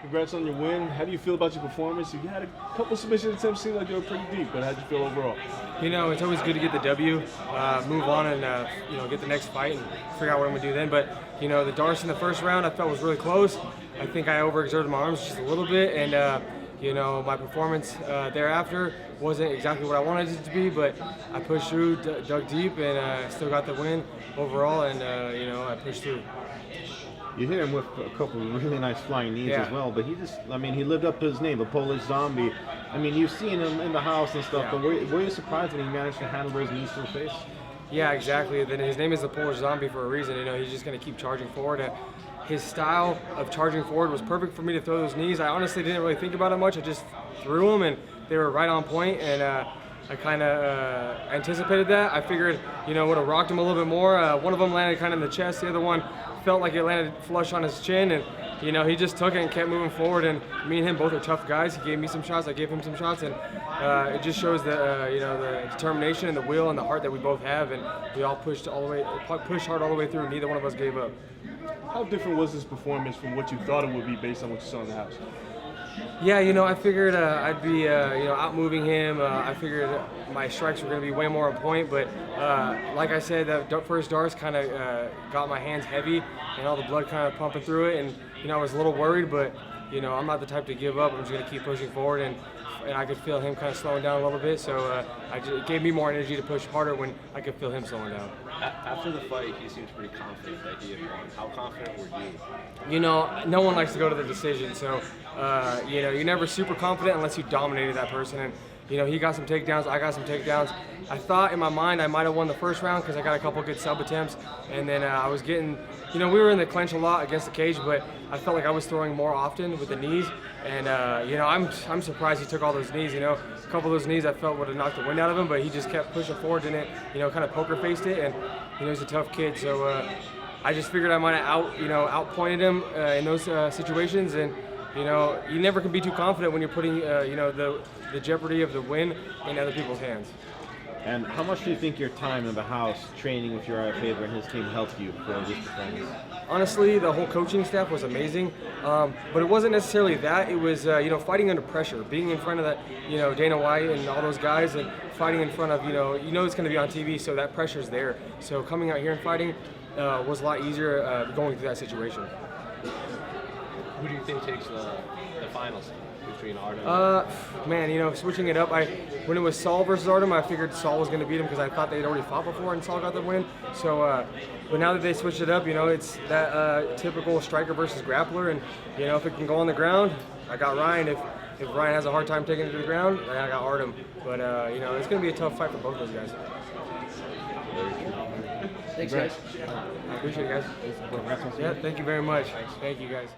Congrats on your win. How do you feel about your performance? You had a couple submission attempts, seemed like they were pretty deep, but how did you feel overall? You know, it's always good to get the W, move on and, you know, get the next fight and figure out what I'm going to do then. But, you know, the darts in the first round I felt was really close. I think I overexerted my arms just a little bit, and, you know, my performance thereafter wasn't exactly what I wanted it to be, but I pushed through, dug deep, and still got the win overall, and, you know, I pushed through. You hit him with a couple of really nice flying knees as well, but he lived up to his name, the Polish Zombie. I mean, you've seen him in the house and stuff, but were you surprised when he managed to handle those knees to the face? Yeah, exactly. Then his name is the Polish Zombie for a reason. You know, he's just going to keep charging forward. His style of charging forward was perfect for me to throw those knees. I honestly didn't really think about it much. I just threw them, and they were right on point, and I kind of anticipated that. I figured, you know, would have rocked him a little bit more. One of them landed kind of in the chest. The other one felt like it landed flush on his chin, and you know, he just took it and kept moving forward. And me and him both are tough guys. He gave me some shots, I gave him some shots, and it just shows the you know, the determination and the will and the heart that we both have, and we all pushed hard all the way through. Neither one of us gave up. How different was this performance from what you thought it would be based on what you saw in the house? Yeah, you know, I figured I'd be, you know, out moving him. I figured my strikes were going to be way more on point, but like I said, that first darts kind of got my hands heavy, and all the blood kind of pumping through it, and you know, I was a little worried, but you know, I'm not the type to give up. I'm just going to keep pushing forward, and I could feel him kind of slowing down a little bit, so it gave me more energy to push harder when I could feel him slowing down. After the fight, he seems pretty confident that he had won. How confident were you? You know, no one likes to go to the decision, so you know, you're never super confident unless you dominated that person. And you know, he got some takedowns, I got some takedowns. I thought in my mind I might have won the first round because I got a couple good sub attempts, and then I was getting, you know, we were in the clinch a lot against the cage, but I felt like I was throwing more often with the knees, and you know, I'm surprised he took all those knees. You know, a couple of those knees I felt would have knocked the wind out of him, but he just kept pushing forward, didn't, you know, kind of poker faced it, and you know, he's a tough kid, so I just figured I might have outpointed him in those situations, and you know, you never can be too confident when you're putting you know, the jeopardy of the win in other people's hands. And how much do you think your time in the house training with your favorite and his team helped you for this performance? Honestly, the whole coaching staff was amazing, but it wasn't necessarily that. It was you know, fighting under pressure, being in front of that, you know, Dana White and all those guys, and fighting in front of, you know it's going to be on TV, so that pressure's there. So coming out here and fighting was a lot easier going through that situation. Who do you think takes the finals between Artem? Man, you know, switching it up. When it was Saul versus Artem, I figured Saul was going to beat him because I thought they'd already fought before and Saul got the win. So, but now that they switched it up, you know, it's that typical striker versus grappler, and you know, if it can go on the ground, I got Ryan. If Ryan has a hard time taking it to the ground, then I got Artem. But you know, it's going to be a tough fight for both those guys. Thanks, guys. I appreciate it, guys. Yeah, thank you very much. Thank you, guys.